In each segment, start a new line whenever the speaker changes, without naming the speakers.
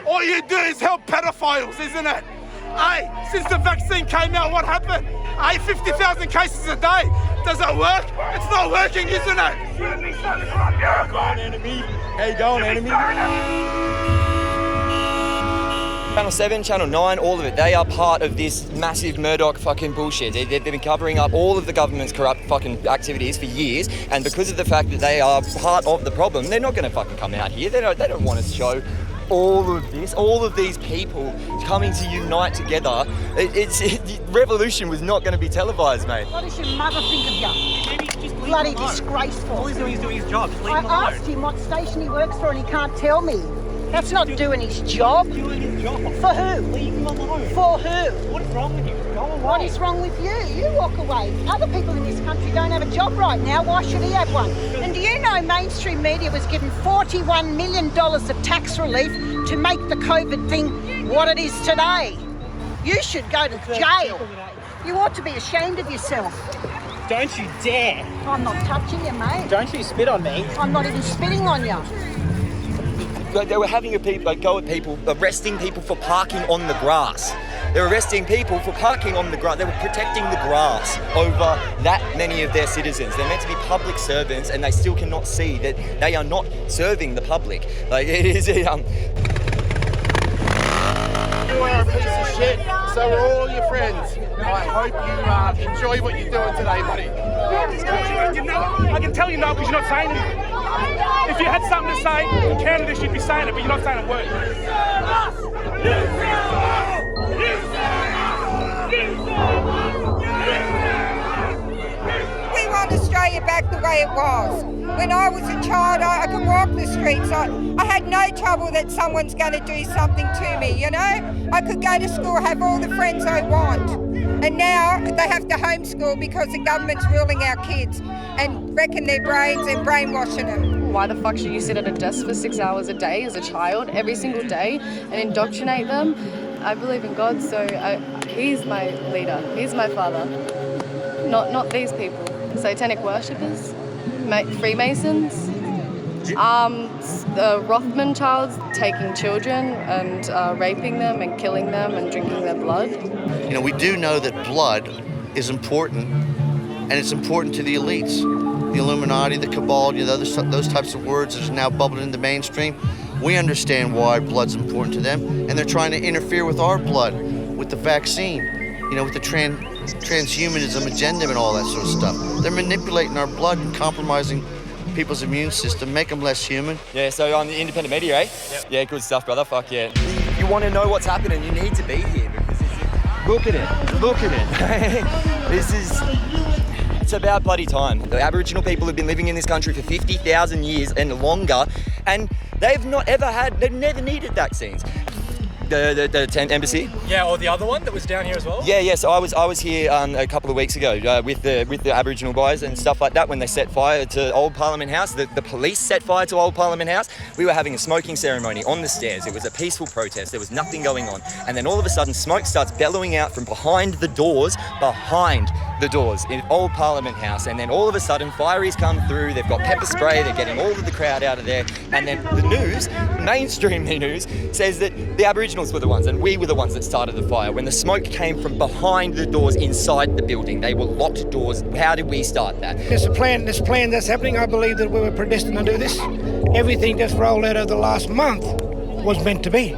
All you do is help pedophiles, isn't it? Hey, since the vaccine came out, what happened? Hey, 50,000 cases a day. Does it work? It's not working, isn't it?
How you going, enemy? How you going, enemy?
Channel 7, Channel 9, all of it, they are part of this massive Murdoch fucking bullshit. They've been covering up all of the government's corrupt fucking activities for years, and because of the fact that they are part of the problem, they're not going to fucking come out here. They don't want to show all of this, all of these people coming to unite together. Revolution was not going to be televised, mate.
What does your mother think of you?
Maybe just leave
Bloody
him alone.
disgraceful.
All he's doing is doing his job. Just leave
I
him alone.
asked him what station he works for and he can't tell me. That's not doing his job.
Doing his job.
For who?
Leave him alone.
For who?
What is wrong with you? Go away.
What is wrong with you? You walk away. Other people in this country don't have a job right now. Why should he have one? And do you know mainstream media was given $41 million of tax relief to make the COVID thing what it is today? You should go to jail. You ought to be ashamed of yourself.
Don't you dare.
I'm not touching you, mate.
Don't you spit on me.
I'm not even spitting on you.
They were having a go at people, arresting people for parking on the grass. They were arresting people for parking on the grass. They were protecting the grass over that many of their citizens. They're meant to be public servants, and they still cannot see that they are not serving the public. Like, it is.
You are a piece of shit, so are all your friends. I hope you enjoy what you're doing today, buddy.
I can tell you no because you're not saying anything. If you had something to say, in Canada you'd be saying it, but you're not saying a word.
We want Australia back the way it was. When I was a child, I could walk the streets. I had no trouble that someone's going to do something to me, you know? I could go to school, have all the friends I want. And now they have to homeschool because the government's ruling our kids and wrecking their brains and brainwashing them.
Why the fuck should you sit at a desk for 6 hours a day as a child, every single day, and indoctrinate them? I believe in God, so he's my leader. He's my father. Not these people. Satanic worshippers, Freemasons, the Rothman childs taking children and raping them and killing them and drinking their blood.
You know, we do know that blood is important, and it's important to the elites. The Illuminati, the cabal, you know, those types of words that are now bubbling in the mainstream. We understand why blood's important to them, and they're trying to interfere with our blood, with the vaccine, you know, with the transhumanism agenda and all that sort of stuff. They're manipulating our blood and compromising people's immune system, make them less human.
Yeah, so on the independent media, eh? Yep. Yeah, good stuff, brother. Fuck yeah. You want to know what's happening, you need to be here because look at it. It's about bloody time. The Aboriginal people have been living in this country for 50,000 years and longer, and they've never needed vaccines. The tent embassy.
Yeah, or the other one that was down here as well.
Yeah. So I was here a couple of weeks ago with the Aboriginal guys and stuff like that when they set fire to Old Parliament House. The police set fire to Old Parliament House. We were having a smoking ceremony on the stairs. It was a peaceful protest. There was nothing going on, and then all of a sudden, smoke starts bellowing out from behind the doors in Old Parliament House, and then all of a sudden, fireys come through. They've got pepper spray. They're getting all of the crowd out of there, and then the news, mainstream news, says that the Aboriginals were the ones, and we were the ones that started the fire. When the smoke came from behind the doors inside the building, they were locked doors. How did we start that?
There's a plan that's happening. I believe that we were predestined to do this. Everything that's rolled out over the last month was meant to be.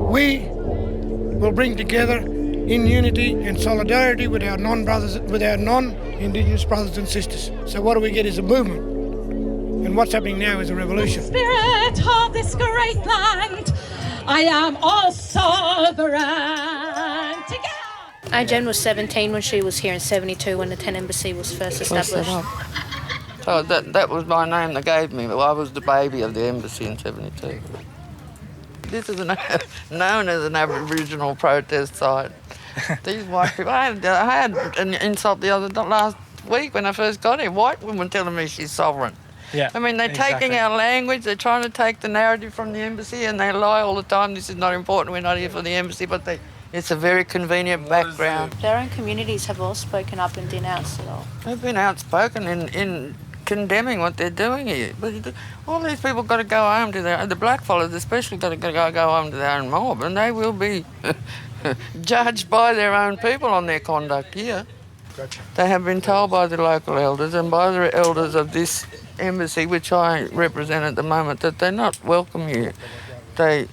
We will bring together in unity and solidarity with our non-Indigenous brothers and sisters. So what do we get is a movement. And what's happening now is a revolution.
Spirit of this great land, I am all sovereign. Together.
Jen was 17 when she was here in 72 when the tent embassy was first established.
So that was my name they gave me. I was the baby of the embassy in 72. This is known as an Aboriginal protest site. These white people, I had an insult last week when I first got here. White woman telling me she's sovereign.
Yeah,
I mean, they're taking our language, they're trying to take the narrative from the embassy, and they lie all the time. This is not important, we're not here for the embassy, but it's a very convenient background.
Their own communities have all spoken up and denounced it all.
They've been outspoken in condemning what they're doing here. But all these people got to go home to the blackfellas especially got to go home to their own mob, and they will be judged by their own people on their conduct here.
Gotcha.
They have been told by the local elders and by the elders of this embassy, which I represent at the moment, that they're not welcome here. They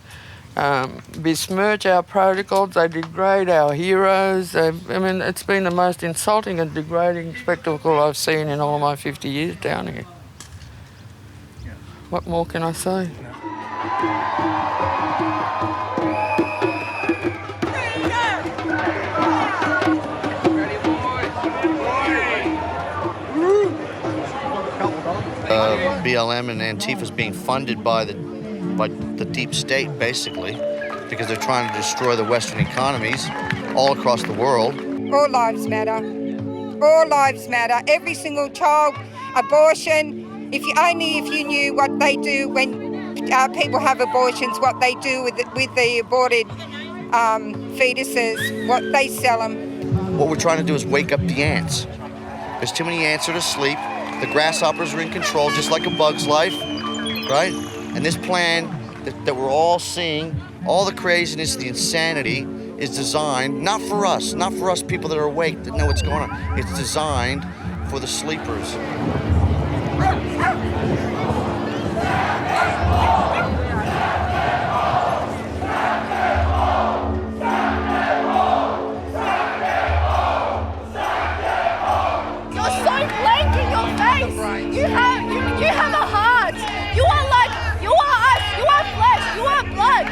besmirch our protocols, they degrade our heroes. It's been the most insulting and degrading spectacle I've seen in all my 50 years down here. What more can I say?
BLM and Antifa's being funded by the deep state, basically, because they're trying to destroy the Western economies all across the world.
All lives matter. All lives matter. Every single child, abortion. If you knew what they do when people have abortions, what they do with the aborted fetuses, what they sell them.
What we're trying to do is wake up the ants. There's too many ants that are asleep. The grasshoppers are in control, just like a bug's life, right? And this plan that we're all seeing, all the craziness, the insanity, is designed not for us people that are awake, that know what's going on. It's designed for the sleepers.
You have a heart. You are us. You are flesh. You are blood.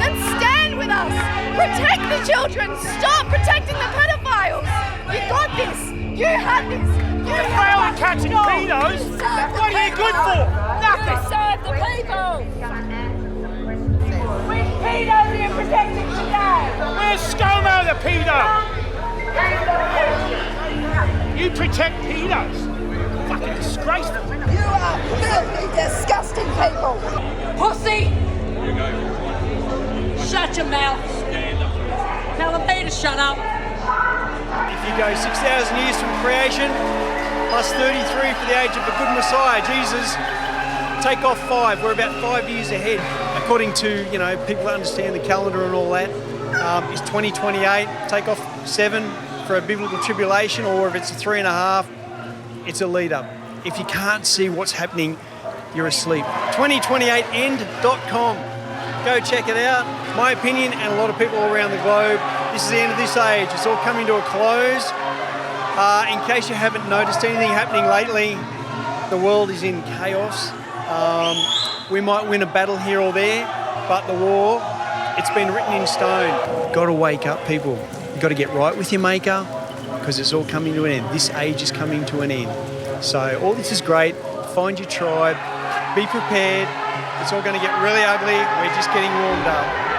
Then stand with us. Protect the children. Stop protecting the pedophiles. You got this. You have this.
You fail at catching pedos. What are you good for? Nothing.
Serve the people.
Which pedos are you protecting today?
Where's ScoMo the pedo? You protect pedos. Fucking disgraceful.
You are filthy, disgusting people.
Pussy! Shut your mouth. Tell the bee to shut up.
If you go 6,000 years from creation, plus 33 for the age of a good Messiah, Jesus, take off 5. We're about 5 years ahead, according to people that understand the calendar and all that. It's 2028. Take off 7 for a biblical tribulation, or if it's a 3.5. It's a lead up. If you can't see what's happening, you're asleep. 2028end.com. Go check it out. My opinion, and a lot of people around the globe, this is the end of this age. It's all coming to a close. In case you haven't noticed anything happening lately, the world is in chaos. We might win a battle here or there, but the war, it's been written in stone. You've got to wake up, people. You've got to get right with your maker, because it's all coming to an end. This age is coming to an end. So all this is great. Find your tribe. Be prepared. It's all going to get really ugly. We're just getting warmed up.